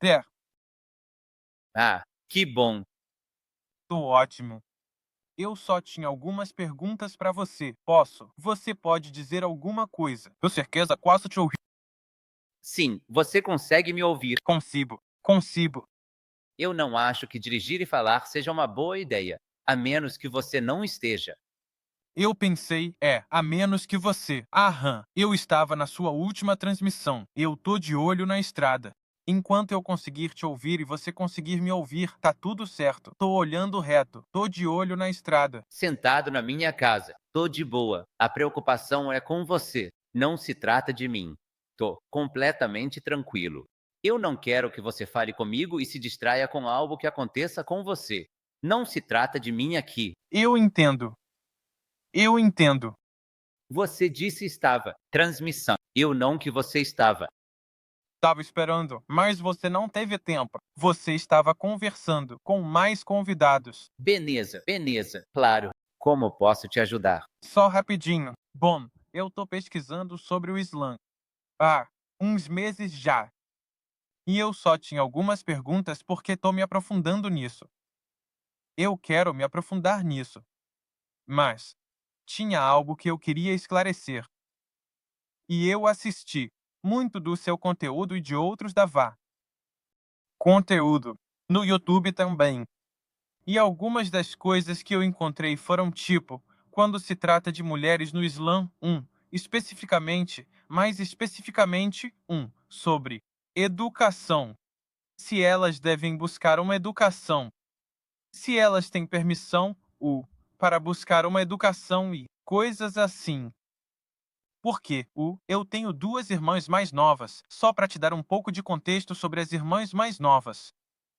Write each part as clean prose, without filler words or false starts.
É, Ah, que bom. tô ótimo. Eu só tinha algumas perguntas para você. Posso? Você pode dizer alguma coisa? Com certeza posso te ouvir. Sim, você consegue me ouvir. Consigo. Consigo. Eu não acho que dirigir e falar seja uma boa ideia, a menos que você não esteja. Eu pensei, a menos que você. Aham, eu estava na sua última transmissão. Eu tô de olho na estrada. Enquanto eu conseguir te ouvir e você conseguir me ouvir, tá tudo certo. Tô olhando reto. Tô de olho na estrada. Sentado na minha casa, tô de boa. A preocupação é com você, não se trata de mim. Tô completamente tranquilo. Eu não quero que você fale comigo e se distraia com algo que aconteça com você. Não se trata de mim aqui. Eu entendo. Eu entendo. Você disse estava. Transmissão. Eu não que você estava. Estava esperando, mas você não teve tempo. Você estava conversando com mais convidados. Beleza, beleza. Claro. Como posso te ajudar? Só rapidinho. Bom, eu tô pesquisando sobre o Islã há uns meses já. E eu só tinha algumas perguntas porque tô me aprofundando nisso. Eu quero me aprofundar nisso. Mas tinha algo que eu queria esclarecer. E eu assisti muito do seu conteúdo e de outros da VA. Conteúdo. No YouTube também. E algumas das coisas que eu encontrei foram tipo, quando se trata de mulheres no Islã, mais especificamente, sobre educação. Se elas devem buscar uma educação, se elas têm permissão, para buscar uma educação e coisas assim. Porque, eu tenho duas irmãs mais novas, só para te dar um pouco de contexto sobre as irmãs mais novas.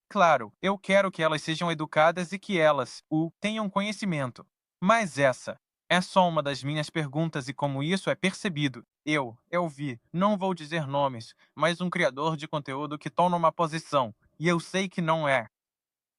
Claro, eu quero que elas sejam educadas e que elas, tenham conhecimento. Mas essa é só uma das minhas perguntas e como isso é percebido. Eu vi, não vou dizer nomes, mas um criador de conteúdo que toma uma posição, e eu sei que não é.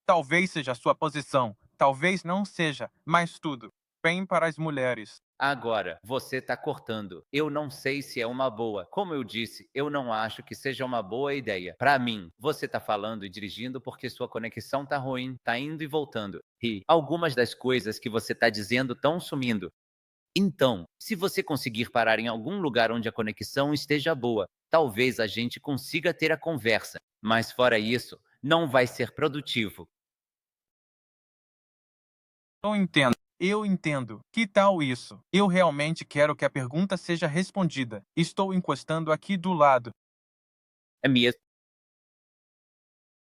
Talvez seja a sua posição, talvez não seja, mas tudo bem para as mulheres. Agora, você está cortando. Eu não sei se é uma boa. Como eu disse, eu não acho que seja uma boa ideia. Para mim, você está falando e dirigindo porque sua conexão tá ruim, tá indo e voltando. E algumas das coisas que você está dizendo estão sumindo. Então, se você conseguir parar em algum lugar onde a conexão esteja boa, talvez a gente consiga ter a conversa. Mas fora isso, não vai ser produtivo. Eu entendo. Eu entendo. Que tal isso? Eu realmente quero que a pergunta seja respondida. Estou encostando aqui do lado. É mesmo?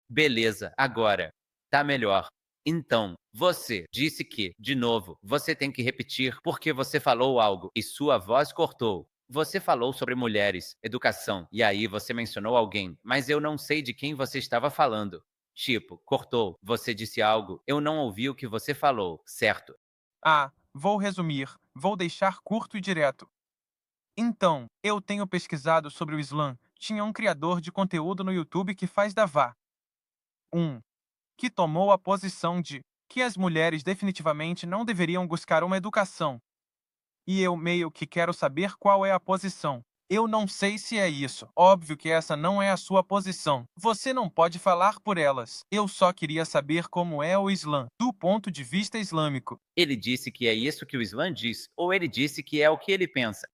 Beleza, agora. Tá melhor. Então, você disse que, de novo, você tem que repetir porque você falou algo e sua voz cortou. Você falou sobre mulheres, educação, e aí você mencionou alguém, mas eu não sei de quem você estava falando. Tipo, cortou, você disse algo, eu não ouvi o que você falou, certo? Vou resumir. Vou deixar curto e direto. Então, eu tenho pesquisado sobre o Islã. Tinha um criador de conteúdo no YouTube que faz davá. Um, que tomou a posição de que as mulheres definitivamente não deveriam buscar uma educação. E eu meio que quero saber qual é a posição. Eu não sei se é isso. Óbvio que essa não é a sua posição. Você não pode falar por elas. Eu só queria saber como é o Islã, do ponto de vista islâmico. Ele disse que é isso que o Islã diz, ou ele disse que é o que ele pensa.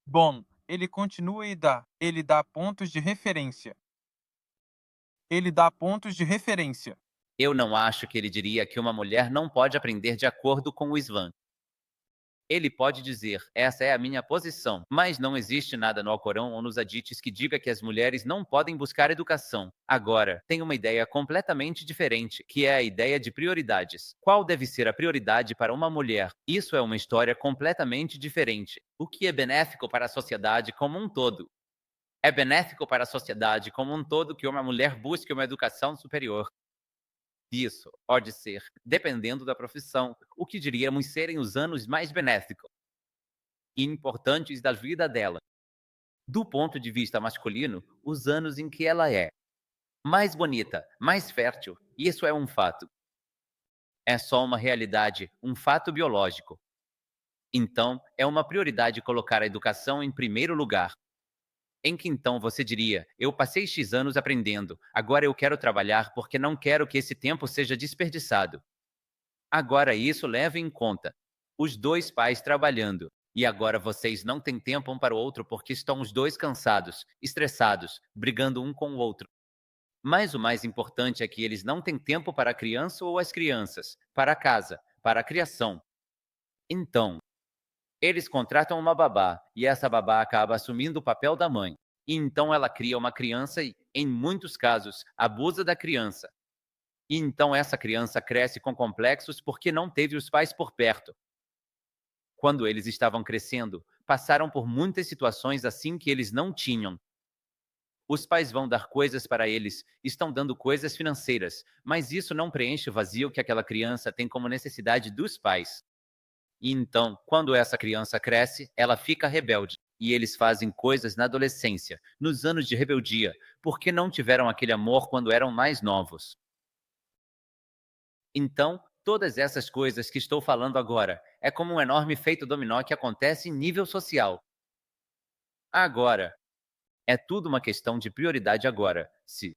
Bom, ele continua e dá. Ele dá pontos de referência. Ele dá pontos de referência. Eu não acho que ele diria que uma mulher não pode aprender de acordo com o Islã. Ele pode dizer: essa é a minha posição, mas não existe nada no Alcorão ou nos hadites que diga que as mulheres não podem buscar educação. Agora, tem uma ideia completamente diferente, que é a ideia de prioridades. Qual deve ser a prioridade para uma mulher? Isso é uma história completamente diferente. O que é benéfico para a sociedade como um todo? É benéfico para a sociedade como um todo que uma mulher busque uma educação superior. Isso pode ser, dependendo da profissão, o que diríamos serem os anos mais benéficos e importantes da vida dela. Do ponto de vista masculino, os anos em que ela é mais bonita, mais fértil, isso é um fato. É só uma realidade, um fato biológico. Então, é uma prioridade colocar a educação em primeiro lugar. em que então você diria: eu passei X anos aprendendo, agora eu quero trabalhar porque não quero que esse tempo seja desperdiçado. Agora isso leva em conta os dois pais trabalhando. E agora vocês não têm tempo um para o outro porque estão os dois cansados, estressados, brigando um com o outro. Mas o mais importante é que eles não têm tempo para a criança ou as crianças, para a casa, para a criação. Então, eles contratam uma babá e essa babá acaba assumindo o papel da mãe. E então ela cria uma criança e, em muitos casos, abusa da criança. E então essa criança cresce com complexos porque não teve os pais por perto. Quando eles estavam crescendo, passaram por muitas situações assim que eles não tinham. Os pais vão dar coisas para eles, estão dando coisas financeiras, mas isso não preenche o vazio que aquela criança tem como necessidade dos pais. E então, quando essa criança cresce, ela fica rebelde. E eles fazem coisas na adolescência, nos anos de rebeldia, porque não tiveram aquele amor quando eram mais novos. Então, todas essas coisas que estou falando agora é como um enorme efeito dominó que acontece em nível social. Agora, é tudo uma questão de prioridade agora. Se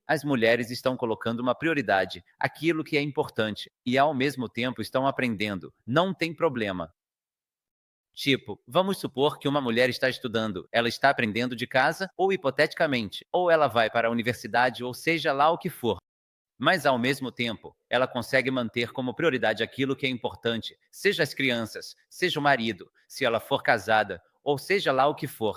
as mulheres estão colocando uma prioridade, aquilo que é importante, e ao mesmo tempo estão aprendendo, não tem problema. Tipo, vamos supor que uma mulher está estudando, ela está aprendendo de casa, ou hipoteticamente, ou ela vai para a universidade, ou seja lá o que for. Mas, ao mesmo tempo, ela consegue manter como prioridade aquilo que é importante, seja as crianças, seja o marido, se ela for casada, ou seja lá o que for.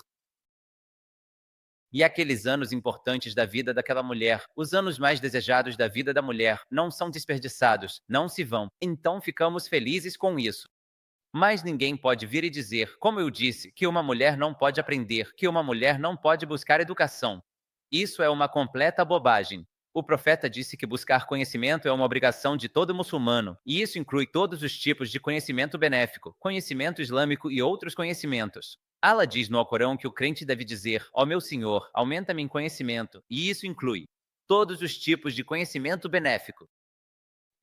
E aqueles anos importantes da vida daquela mulher, os anos mais desejados da vida da mulher, não são desperdiçados, não se vão. Então ficamos felizes com isso. Mas ninguém pode vir e dizer, como eu disse, que uma mulher não pode aprender, que uma mulher não pode buscar educação. Isso é uma completa bobagem. O profeta disse que buscar conhecimento é uma obrigação de todo muçulmano, e isso inclui todos os tipos de conhecimento benéfico, conhecimento islâmico e outros conhecimentos. Allah diz no Alcorão que o crente deve dizer: ó meu Senhor, aumenta-me em conhecimento, e isso inclui todos os tipos de conhecimento benéfico.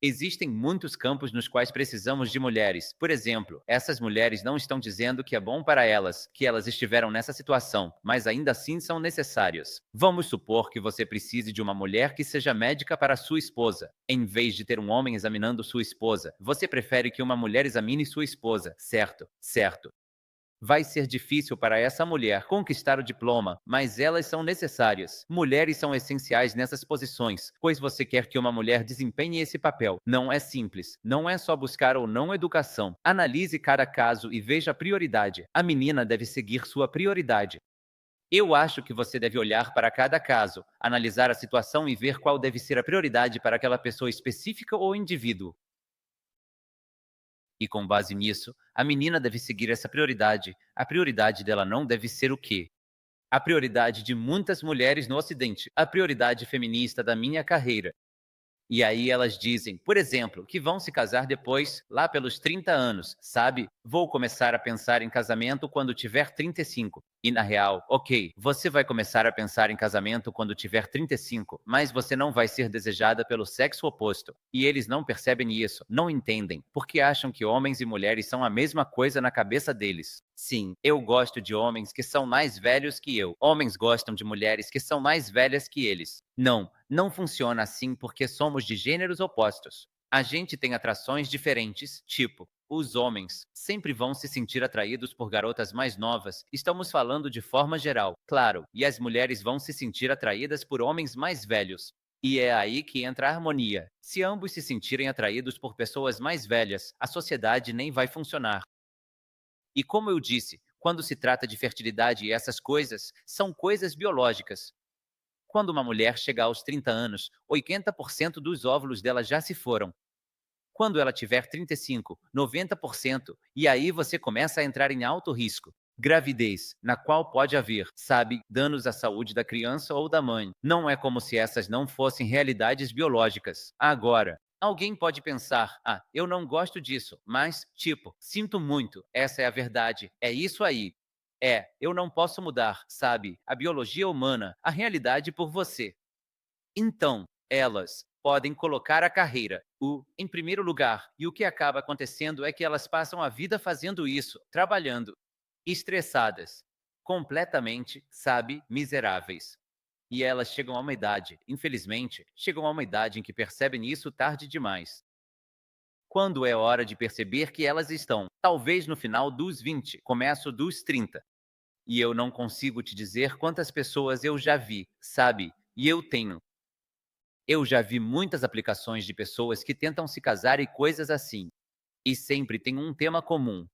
Existem muitos campos nos quais precisamos de mulheres. Por exemplo, essas mulheres não estão dizendo que é bom para elas, que elas estiveram nessa situação, mas ainda assim são necessárias. Vamos supor que você precise de uma mulher que seja médica para sua esposa. Em vez de ter um homem examinando sua esposa, você prefere que uma mulher examine sua esposa, certo? Certo. Vai ser difícil para essa mulher conquistar o diploma, mas elas são necessárias. Mulheres são essenciais nessas posições, pois você quer que uma mulher desempenhe esse papel. Não é simples. Não é só buscar ou não educação. Analise cada caso e veja a prioridade. A menina deve seguir sua prioridade. Eu acho que você deve olhar para cada caso, analisar a situação e ver qual deve ser a prioridade para aquela pessoa específica ou indivíduo. E com base nisso, a menina deve seguir essa prioridade. A prioridade dela não deve ser o quê? A prioridade de muitas mulheres no Ocidente, a prioridade feminista da minha carreira. E aí elas dizem, por exemplo, que vão se casar depois, lá pelos 30 anos, sabe? Vou começar a pensar em casamento quando tiver 35. E na real, ok, você vai começar a pensar em casamento quando tiver 35, mas você não vai ser desejada pelo sexo oposto. E eles não percebem isso, não entendem, porque acham que homens e mulheres são a mesma coisa na cabeça deles. Sim, eu gosto de homens que são mais velhos que eu. Homens gostam de mulheres que são mais velhas que eles. Não, não funciona assim porque somos de gêneros opostos. A gente tem atrações diferentes, tipo, os homens sempre vão se sentir atraídos por garotas mais novas, estamos falando de forma geral, claro, e as mulheres vão se sentir atraídas por homens mais velhos. E é aí que entra a harmonia. Se ambos se sentirem atraídos por pessoas mais velhas, a sociedade nem vai funcionar. E como eu disse, quando se trata de fertilidade e essas coisas, são coisas biológicas. Quando uma mulher chega aos 30 anos, 80% dos óvulos dela já se foram. Quando ela tiver 35, 90%, e aí você começa a entrar em alto risco. Gravidez, na qual pode haver, sabe, danos à saúde da criança ou da mãe. Não é como se essas não fossem realidades biológicas. Agora, alguém pode pensar: ah, eu não gosto disso, mas, tipo, sinto muito, essa é a verdade, é isso aí. É, eu não posso mudar, sabe, a biologia humana, a realidade por você. Então, elas podem colocar a carreira, em primeiro lugar, e o que acaba acontecendo é que elas passam a vida fazendo isso, trabalhando, estressadas, completamente, sabe, miseráveis. E elas chegam a uma idade, infelizmente, chegam a uma idade em que percebem isso tarde demais. Quando é hora de perceber que elas estão, talvez no final dos 20, começo dos 30. E eu não consigo te dizer quantas pessoas eu já vi, sabe? E eu tenho. Eu já vi muitas aplicações de pessoas que tentam se casar e coisas assim. E sempre tem um tema comum.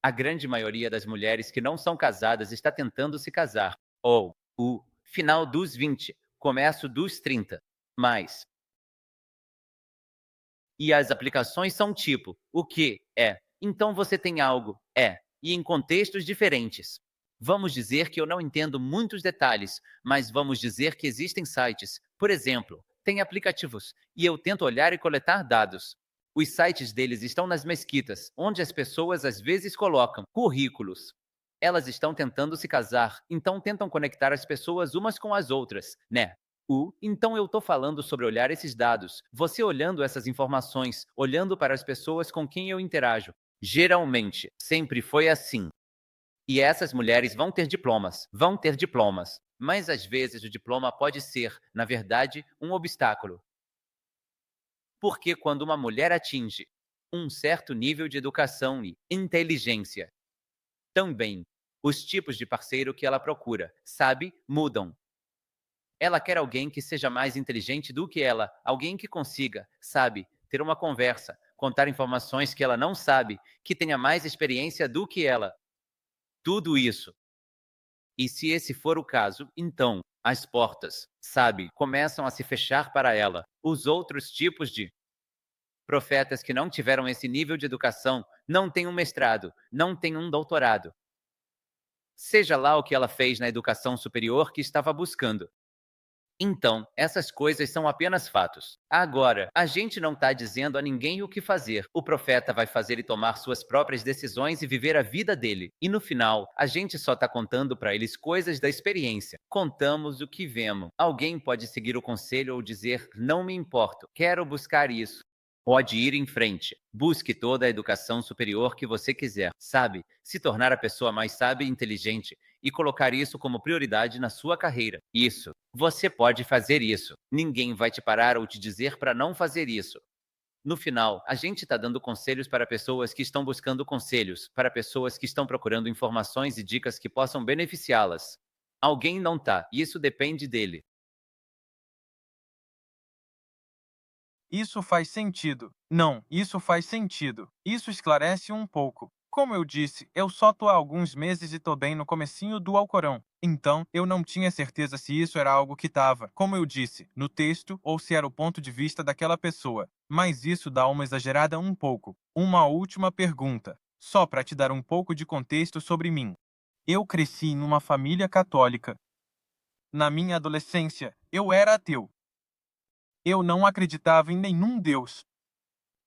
A grande maioria das mulheres que não são casadas está tentando se casar. Ou o final dos 20, começo dos 30. Mas e as aplicações são tipo, o que é? Então você tem algo, é, e em contextos diferentes. Vamos dizer que eu não entendo muitos detalhes, mas vamos dizer que existem sites, por exemplo, tem aplicativos, e eu tento olhar e coletar dados. Os sites deles estão nas mesquitas, onde as pessoas às vezes colocam currículos. Elas estão tentando se casar, então tentam conectar as pessoas umas com as outras, né? Então eu estou falando sobre olhar esses dados, você olhando essas informações, olhando para as pessoas com quem eu interajo. Geralmente, sempre foi assim. E essas mulheres vão ter diplomas. Mas às vezes o diploma pode ser, na verdade, um obstáculo. Porque quando uma mulher atinge um certo nível de educação e inteligência, também os tipos de parceiro que ela procura, sabe, mudam. Ela quer alguém que seja mais inteligente do que ela, alguém que consiga, sabe, ter uma conversa, contar informações que ela não sabe, que tenha mais experiência do que ela. Tudo isso. E se esse for o caso, então as portas, sabe, começam a se fechar para ela. Os outros tipos de profetas que não tiveram esse nível de educação, não têm um mestrado, não têm um doutorado. Seja lá o que ela fez na educação superior que estava buscando. Então, essas coisas são apenas fatos. Agora, a gente não está dizendo a ninguém o que fazer. O profeta vai fazer ele tomar suas próprias decisões e viver a vida dele. E no final, a gente só está contando para eles coisas da experiência. Contamos o que vemos. Alguém pode seguir o conselho ou dizer: não me importo, quero buscar isso. Pode ir em frente. Busque toda a educação superior que você quiser, sabe? Se tornar a pessoa mais sábia e inteligente e colocar isso como prioridade na sua carreira. Isso. Você pode fazer isso. Ninguém vai te parar ou te dizer para não fazer isso. No final, a gente está dando conselhos para pessoas que estão buscando conselhos, para pessoas que estão procurando informações e dicas que possam beneficiá-las. Alguém não tá, e isso depende dele. Isso faz sentido. Não, isso faz sentido. Isso esclarece um pouco. Como eu disse, eu só tô há alguns meses e tô bem no comecinho do Alcorão. Então, eu não tinha certeza se isso era algo que estava, como eu disse, no texto ou se era o ponto de vista daquela pessoa. Mas isso dá uma exagerada um pouco. Uma última pergunta, só para te dar um pouco de contexto sobre mim. Eu cresci em uma família católica. Na minha adolescência, eu era ateu. Eu não acreditava em nenhum Deus.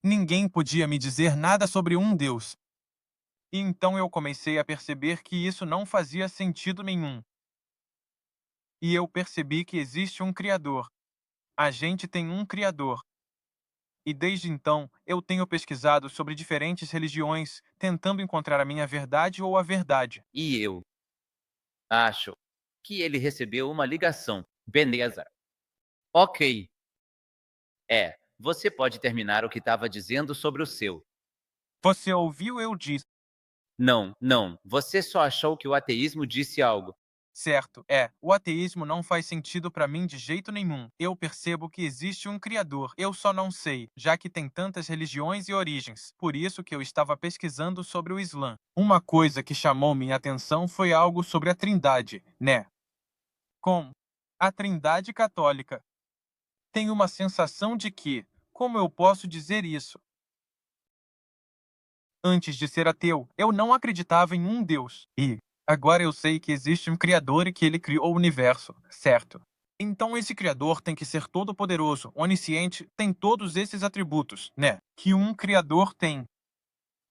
Ninguém podia me dizer nada sobre um Deus. E então eu comecei a perceber que isso não fazia sentido nenhum. E eu percebi que existe um Criador. A gente tem um Criador. E desde então, eu tenho pesquisado sobre diferentes religiões, tentando encontrar a minha verdade ou a verdade. E eu acho que ele recebeu uma ligação. Beleza. Ok. Você pode terminar o que estava dizendo sobre o seu. Você ouviu eu dizer? Não, não. Você só achou que o ateísmo disse algo. Certo, o ateísmo não faz sentido para mim de jeito nenhum. Eu percebo que existe um criador, eu só não sei, já que tem tantas religiões e origens. Por isso que eu estava pesquisando sobre o Islã. Uma coisa que chamou minha atenção foi algo sobre a Trindade, né? Com a Trindade católica. Tenho uma sensação de que, como eu posso dizer isso? Antes de ser ateu, eu não acreditava em um Deus. E agora eu sei que existe um Criador e que ele criou o universo, certo? Então esse Criador tem que ser todo-poderoso, onisciente, tem todos esses atributos, né? Que um Criador tem.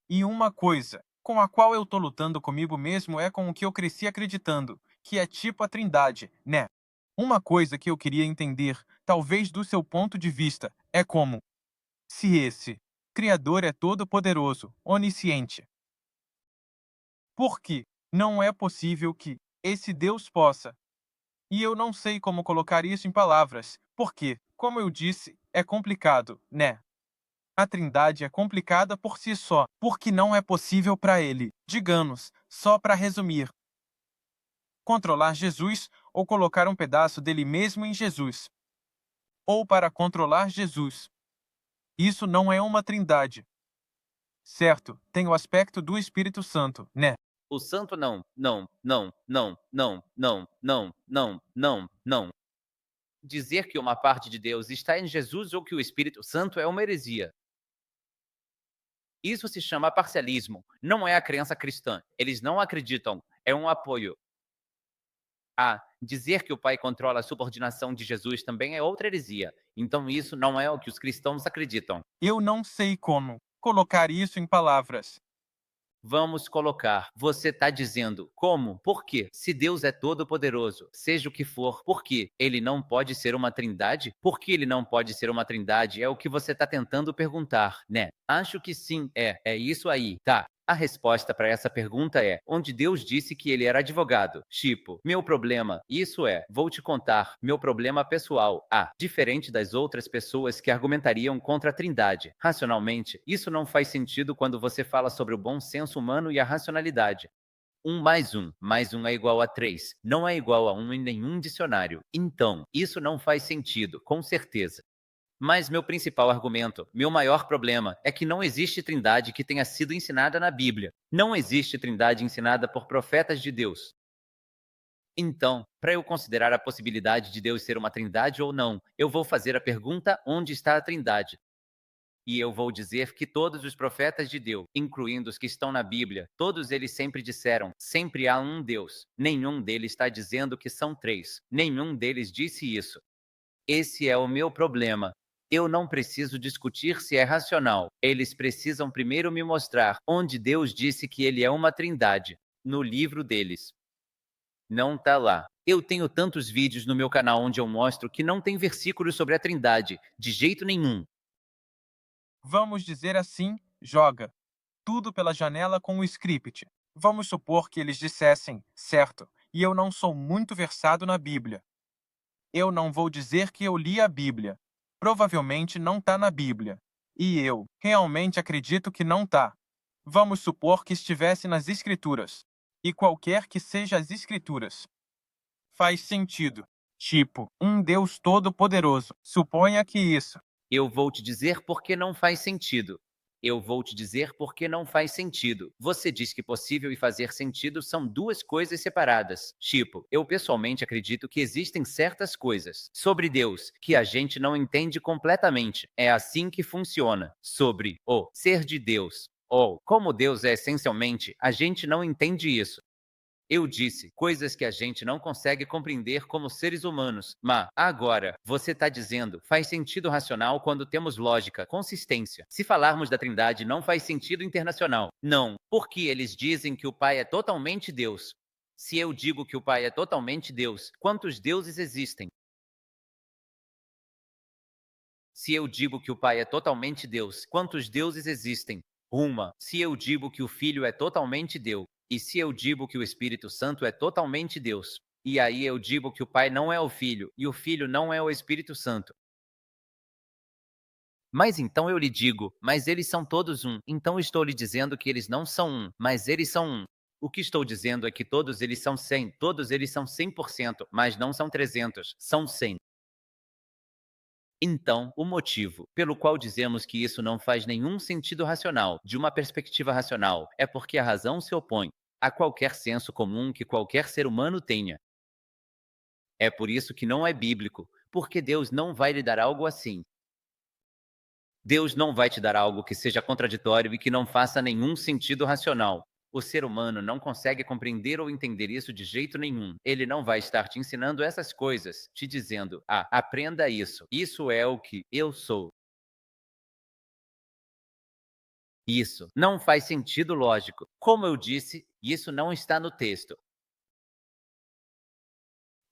E uma coisa com a qual eu tô lutando comigo mesmo é com o que eu cresci acreditando, que é tipo a Trindade, né? Uma coisa que eu queria entender, talvez do seu ponto de vista, é como se esse Criador é todo-poderoso, onisciente. Por quê? Não é possível que esse Deus possa. E eu não sei como colocar isso em palavras, porque, como eu disse, é complicado, né? A Trindade é complicada por si só, porque não é possível para ele, digamos, só para resumir, controlar Jesus ou colocar um pedaço dele mesmo em Jesus, ou para controlar Jesus. Isso não é uma Trindade. Certo, tem o aspecto do Espírito Santo, né? O santo não, não, não, não, não, não, não, não, não, não. Dizer que uma parte de Deus está em Jesus ou que o Espírito Santo é uma heresia. Isso se chama parcialismo, não é a crença cristã. Eles não acreditam, é um apoio. Dizer que o Pai controla a subordinação de Jesus também é outra heresia. Então isso não é o que os cristãos acreditam. Eu não sei como colocar isso em palavras. Vamos colocar, você está dizendo como? Por quê? Se Deus é todo-poderoso, seja o que for, por que ele não pode ser uma trindade? Por que ele não pode ser uma trindade? É o que você está tentando perguntar, né? Acho que sim, é isso aí, tá? A resposta para essa pergunta é: onde Deus disse que ele era advogado. Tipo, meu problema, isso é, vou te contar, meu problema pessoal. Diferente das outras pessoas que argumentariam contra a Trindade. Racionalmente, isso não faz sentido quando você fala sobre o bom senso humano e a racionalidade. Mais um é igual a 3. Não é igual a 1 em nenhum dicionário. Então, isso não faz sentido, com certeza. Mas meu principal argumento, meu maior problema, é que não existe trindade que tenha sido ensinada na Bíblia. Não existe trindade ensinada por profetas de Deus. Então, para eu considerar a possibilidade de Deus ser uma trindade ou não, eu vou fazer a pergunta: onde está a trindade? E eu vou dizer que todos os profetas de Deus, incluindo os que estão na Bíblia, todos eles sempre disseram: sempre há um Deus. Nenhum deles está dizendo que são três. Nenhum deles disse isso. Esse é o meu problema. Eu não preciso discutir se é racional. Eles precisam primeiro me mostrar onde Deus disse que ele é uma trindade. No livro deles. Não tá lá. Eu tenho tantos vídeos no meu canal onde eu mostro que não tem versículos sobre a trindade. De jeito nenhum. Vamos dizer assim, joga tudo pela janela com o script. Vamos supor que eles dissessem, certo, e eu não sou muito versado na Bíblia. Eu não vou dizer que eu li a Bíblia. Provavelmente não está na Bíblia. E eu realmente acredito que não está. Vamos supor que estivesse nas Escrituras. E qualquer que seja as Escrituras. Faz sentido. Tipo, um Deus todo-poderoso. Suponha que isso. Eu vou te dizer por que não faz sentido. Eu vou te dizer por que não faz sentido. Você diz que possível e fazer sentido são duas coisas separadas. Tipo, eu pessoalmente acredito que existem certas coisas sobre Deus que a gente não entende completamente. É assim que funciona. Sobre o ser de Deus. Ou como Deus é essencialmente, a gente não entende isso. Eu disse coisas que a gente não consegue compreender como seres humanos. Mas, agora, você está dizendo, faz sentido racional quando temos lógica, consistência. Se falarmos da Trindade, não faz sentido internacional. Não, porque eles dizem que o Pai é totalmente Deus. Se eu digo que o Pai é totalmente Deus, quantos deuses existem? Se eu digo que o Pai é totalmente Deus, quantos deuses existem? Uma. Se eu digo que o Filho é totalmente Deus, e se eu digo que o Espírito Santo é totalmente Deus, e aí eu digo que o Pai não é o Filho, e o Filho não é o Espírito Santo. Mas então eu lhe digo, mas eles são todos um. Então estou lhe dizendo que eles não são um, mas eles são um. O que estou dizendo é que todos eles são 100, todos eles são 100%, mas não são 300, são 100. Então, o motivo pelo qual dizemos que isso não faz nenhum sentido racional, de uma perspectiva racional, é porque a razão se opõe a qualquer senso comum que qualquer ser humano tenha. É por isso que não é bíblico, porque Deus não vai lhe dar algo assim. Deus não vai te dar algo que seja contraditório e que não faça nenhum sentido racional. O ser humano não consegue compreender ou entender isso de jeito nenhum. Ele não vai estar te ensinando essas coisas, te dizendo: aprenda isso. Isso é o que eu sou. Isso não faz sentido lógico. Como eu disse, isso não está no texto.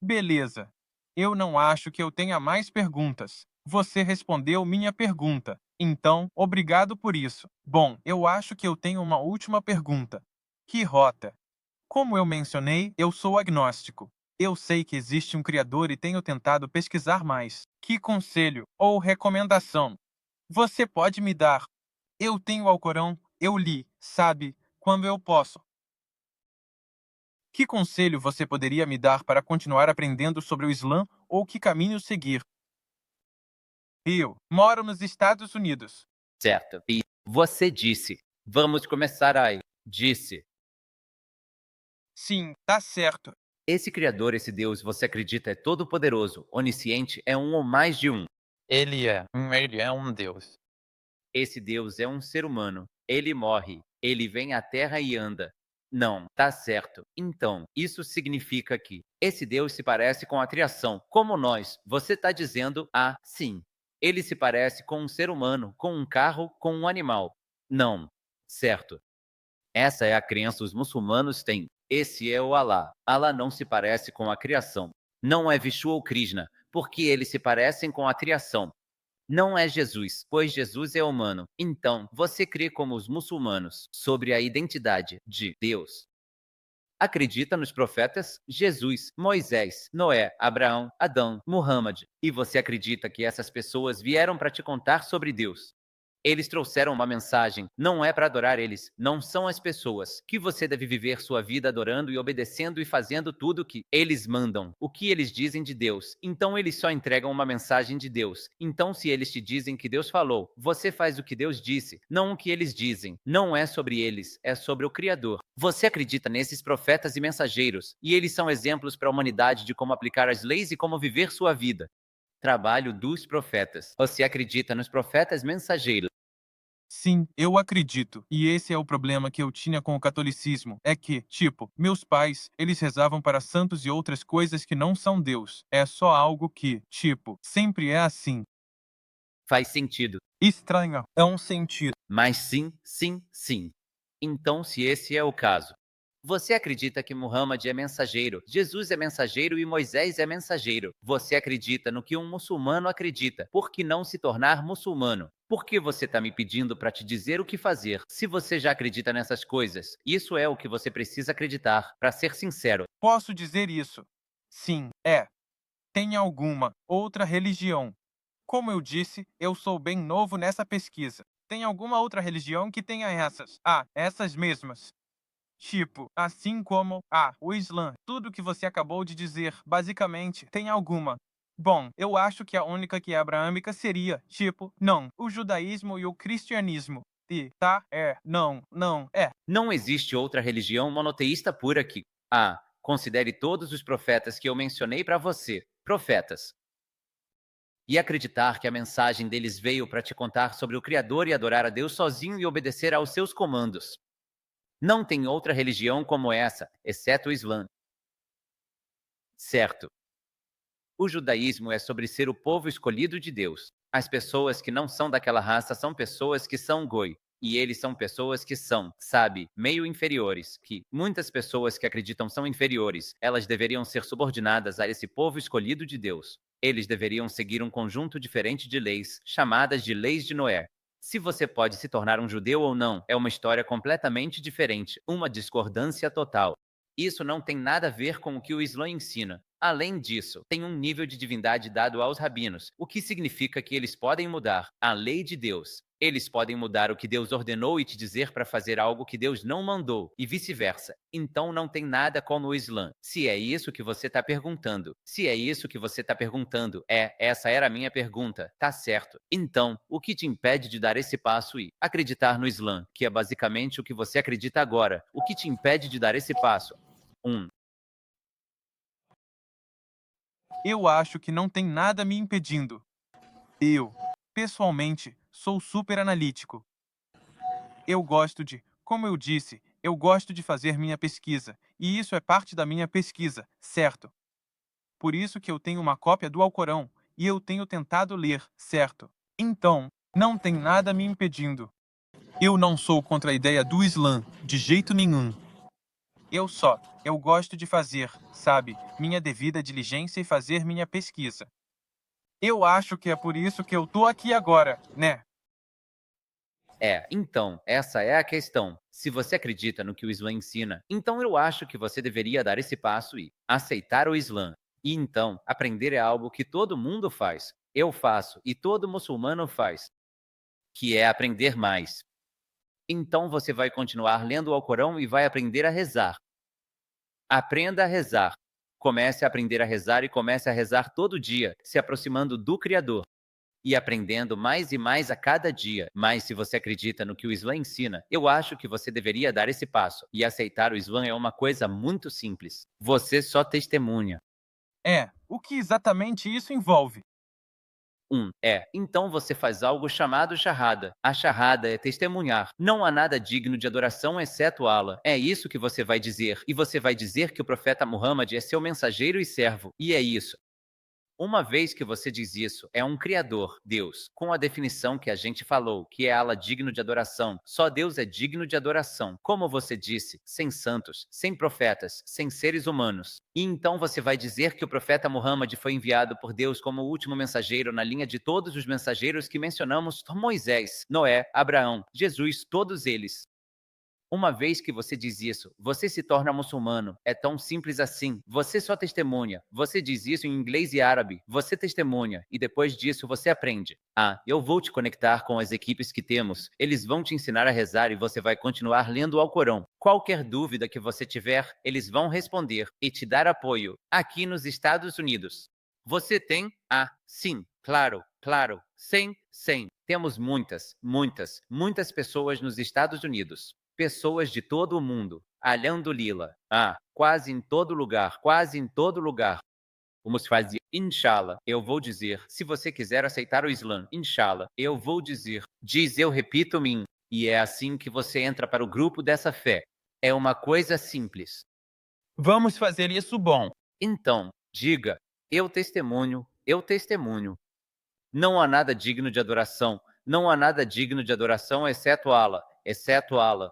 Beleza. Eu não acho que eu tenha mais perguntas. Você respondeu minha pergunta. Então, obrigado por isso. Bom, eu acho que eu tenho uma última pergunta. Que rota Como eu mencionei, eu sou agnóstico. Eu sei que existe um Criador e tenho tentado pesquisar mais. Que conselho ou recomendação você pode me dar? Eu tenho Alcorão, eu li, sabe, quando eu posso. Que conselho você poderia me dar para continuar aprendendo sobre o Islã ou que caminho seguir? Eu moro nos Estados Unidos. Certo. E você disse. Vamos começar aí. Disse. Sim, tá certo. Esse Criador, esse Deus, você acredita é todo-poderoso, onisciente, é um ou mais de um. Ele é um Deus. Esse Deus é um ser humano. Ele morre. Ele vem à Terra e anda. Não, tá certo. Então, isso significa que esse Deus se parece com a criação, como nós. Você está dizendo, ah, sim. Ele se parece com um ser humano, com um carro, com um animal. Não. Certo. Essa é a crença os muçulmanos têm. Esse é o Alá. Alá não se parece com a criação. Não é Vishnu ou Krishna, porque eles se parecem com a criação. Não é Jesus, pois Jesus é humano. Então, você crê como os muçulmanos sobre a identidade de Deus. Acredita nos profetas Jesus, Moisés, Noé, Abraão, Adão, Muhammad, e você acredita que essas pessoas vieram para te contar sobre Deus. Eles trouxeram uma mensagem, não é para adorar eles, não são as pessoas, que você deve viver sua vida adorando e obedecendo e fazendo tudo o que eles mandam, o que eles dizem de Deus. Então eles só entregam uma mensagem de Deus. Então se eles te dizem que Deus falou, você faz o que Deus disse, não o que eles dizem. Não é sobre eles, é sobre o Criador. Você acredita nesses profetas e mensageiros, e eles são exemplos para a humanidade de como aplicar as leis e como viver sua vida. Trabalho dos profetas. Você acredita nos profetas mensageiros? Sim, eu acredito. E esse é o problema que eu tinha com o catolicismo. É que, tipo, meus pais, eles rezavam para santos e outras coisas que não são Deus. É só algo que, tipo, sempre é assim. Faz sentido. Estranho. É um sentido. Mas sim, sim, sim. Então, se esse é o caso, você acredita que Muhammad é mensageiro, Jesus é mensageiro e Moisés é mensageiro. Você acredita no que um muçulmano acredita. Por que não se tornar muçulmano? Por que você está me pedindo para te dizer o que fazer, se você já acredita nessas coisas? Isso é o que você precisa acreditar, para ser sincero. Posso dizer isso? Sim, é. Tem alguma outra religião? Como eu disse, eu sou bem novo nessa pesquisa. Tem alguma outra religião que tenha essas? Ah, essas mesmas. Tipo, assim como, o Islã. Tudo que você acabou de dizer, basicamente, tem alguma. Bom, eu acho que a única que é abraâmica seria, tipo, não, o judaísmo e o cristianismo. E, tá, não, não, é. Não existe outra religião monoteísta pura que, considere todos os profetas que eu mencionei para você, profetas. E acreditar que a mensagem deles veio para te contar sobre o Criador e adorar a Deus sozinho e obedecer aos seus comandos. Não tem outra religião como essa, exceto o Islã. Certo. O judaísmo é sobre ser o povo escolhido de Deus. As pessoas que não são daquela raça são pessoas que são goi. E eles são pessoas que são, sabe, meio inferiores, que muitas pessoas que acreditam são inferiores. Elas deveriam ser subordinadas a esse povo escolhido de Deus. Eles deveriam seguir um conjunto diferente de leis, chamadas de leis de Noé. Se você pode se tornar um judeu ou não, é uma história completamente diferente, uma discordância total. Isso não tem nada a ver com o que o Islã ensina. Além disso, tem um nível de divindade dado aos rabinos, o que significa que eles podem mudar a lei de Deus. Eles podem mudar o que Deus ordenou e te dizer para fazer algo que Deus não mandou, e vice-versa. Então não tem nada como o Islã. Se é isso que você está perguntando, essa era a minha pergunta, tá certo. Então, o que te impede de dar esse passo e acreditar no Islã, que é basicamente o que você acredita agora? O que te impede de dar esse passo? 1. Eu acho que não tem nada me impedindo. Eu, pessoalmente, sou super analítico. Eu gosto de, como eu disse, eu gosto de fazer minha pesquisa, e isso é parte da minha pesquisa, certo? Por isso que eu tenho uma cópia do Alcorão, e eu tenho tentado ler, certo? Então, não tem nada me impedindo. Eu não sou contra a ideia do Islã, de jeito nenhum. Eu gosto de fazer, sabe, minha devida diligência e fazer minha pesquisa. Eu acho que é por isso que eu tô aqui agora, né? Então, essa é a questão. Se você acredita no que o Islã ensina, então eu acho que você deveria dar esse passo e aceitar o Islã. E então, aprender é algo que todo mundo faz. Eu faço e todo muçulmano faz, que é aprender mais. Então você vai continuar lendo o Alcorão e vai aprender a rezar. Aprenda a rezar. Comece a aprender a rezar e comece a rezar todo dia, se aproximando do Criador e aprendendo mais e mais a cada dia. Mas se você acredita no que o Islã ensina, eu acho que você deveria dar esse passo. E aceitar o Islã é uma coisa muito simples. Você só testemunha. O que exatamente isso envolve? Então você faz algo chamado Shahada. A Shahada é testemunhar. Não há nada digno de adoração exceto Allah. É isso que você vai dizer. E você vai dizer que o profeta Muhammad é seu mensageiro e servo. E é isso. Uma vez que você diz isso, é um Criador, Deus, com a definição que a gente falou, que é Allah digno de adoração. Só Deus é digno de adoração. Como você disse, sem santos, sem profetas, sem seres humanos. E então você vai dizer que o profeta Muhammad foi enviado por Deus como o último mensageiro na linha de todos os mensageiros que mencionamos: Moisés, Noé, Abraão, Jesus, todos eles. Uma vez que você diz isso, você se torna muçulmano. É tão simples assim. Você só testemunha. Você diz isso em inglês e árabe. Você testemunha. E depois disso você aprende. Eu vou te conectar com as equipes que temos. Eles vão te ensinar a rezar e você vai continuar lendo o Alcorão. Qualquer dúvida que você tiver, eles vão responder e te dar apoio. Aqui nos Estados Unidos. Você tem? Sim. Claro, claro. 100. Temos muitas pessoas nos Estados Unidos. Pessoas de todo o mundo. Alhamdulillah. Quase em todo lugar. O Muslim fazia, Inshallah, eu vou dizer, se você quiser aceitar o Islã, Inshallah, eu vou dizer, diz eu repito mim, e é assim que você entra para o grupo dessa fé. É uma coisa simples. Vamos fazer isso bom. Então, diga, eu testemunho. Não há nada digno de adoração. Não há nada digno de adoração exceto Allah.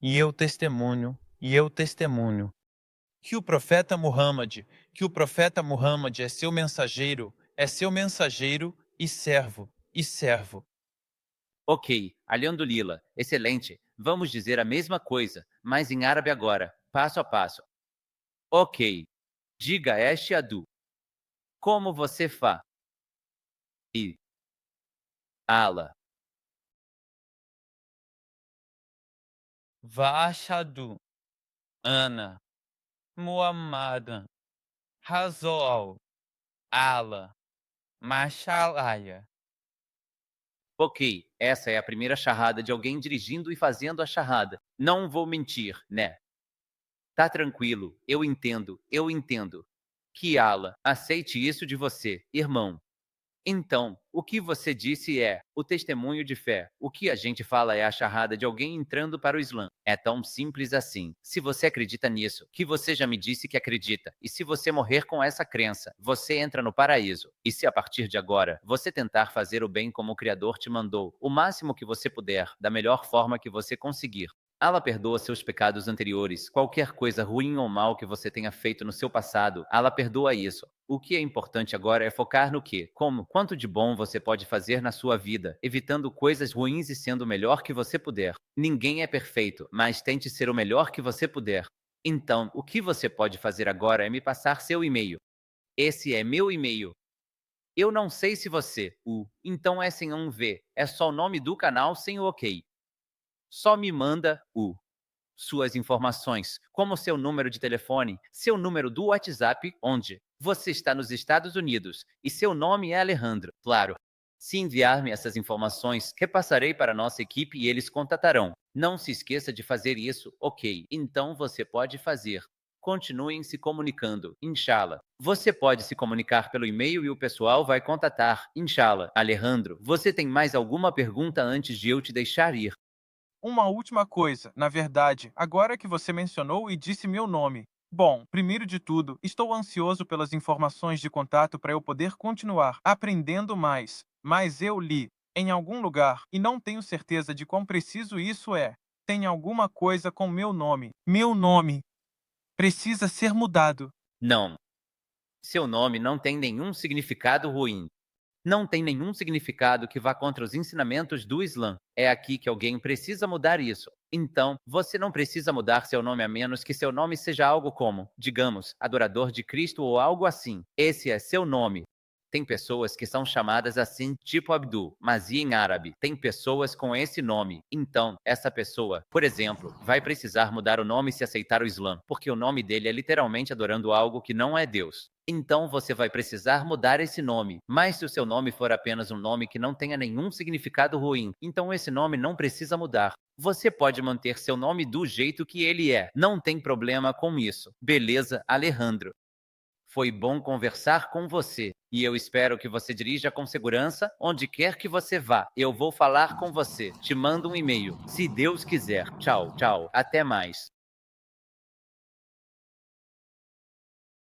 E eu testemunho, que o profeta Muhammad é seu mensageiro e servo. Ok, Alhamdulillah, excelente. Vamos dizer a mesma coisa, mas em árabe agora, passo a passo. Ok, diga Ashhadu. Como você faz? E Allah. Vashadu, Ana, Muhammadan, Razol, Allah, Mashalaya. Ok, essa é a primeira charrada de alguém dirigindo e fazendo a charrada. Não vou mentir, né? Tá tranquilo, eu entendo. Que Allah aceite isso de você, irmão. Então, o que você disse é o testemunho de fé. O que a gente fala é a charrada de alguém entrando para o Islã. É tão simples assim. Se você acredita nisso, que você já me disse que acredita, e se você morrer com essa crença, você entra no paraíso. E se a partir de agora você tentar fazer o bem como o Criador te mandou, o máximo que você puder, da melhor forma que você conseguir, Allah perdoa seus pecados anteriores. Qualquer coisa ruim ou mal que você tenha feito no seu passado, Allah perdoa isso. O que é importante agora é focar no que, como, quanto de bom você pode fazer na sua vida, evitando coisas ruins e sendo o melhor que você puder. Ninguém é perfeito, mas tente ser o melhor que você puder. Então, o que você pode fazer agora é me passar seu e-mail. Esse é meu e-mail. Eu não sei se você, então é sem um V, é só o nome do canal sem o OK. Só me manda suas informações, como seu número de telefone, seu número do WhatsApp, onde você está nos Estados Unidos, e seu nome é Alejandro, claro. Se enviar-me essas informações, repassarei para a nossa equipe e eles contatarão. Não se esqueça de fazer isso, ok? Então você pode fazer. Continuem se comunicando, inshallah. Você pode se comunicar pelo e-mail e o pessoal vai contatar, inshallah. Alejandro, você tem mais alguma pergunta antes de eu te deixar ir? Uma última coisa, na verdade, agora que você mencionou e disse meu nome. Bom, primeiro de tudo, estou ansioso pelas informações de contato para eu poder continuar aprendendo mais. Mas eu li em algum lugar e não tenho certeza de quão preciso isso é. Tem alguma coisa com meu nome. Meu nome precisa ser mudado. Não. Seu nome não tem nenhum significado ruim. Não tem nenhum significado que vá contra os ensinamentos do Islã. É aqui que alguém precisa mudar isso. Então, você não precisa mudar seu nome a menos que seu nome seja algo como, digamos, adorador de Cristo ou algo assim. Esse é seu nome. Tem pessoas que são chamadas assim, tipo Abdul, mas e em árabe? Tem pessoas com esse nome. Então, essa pessoa, por exemplo, vai precisar mudar o nome se aceitar o Islã, porque o nome dele é literalmente adorando algo que não é Deus. Então você vai precisar mudar esse nome. Mas se o seu nome for apenas um nome que não tenha nenhum significado ruim, então esse nome não precisa mudar. Você pode manter seu nome do jeito que ele é. Não tem problema com isso. Beleza, Alejandro? Foi bom conversar com você. E eu espero que você dirija com segurança onde quer que você vá. Eu vou falar com você. Te mando um e-mail. Se Deus quiser. Tchau, tchau. Até mais.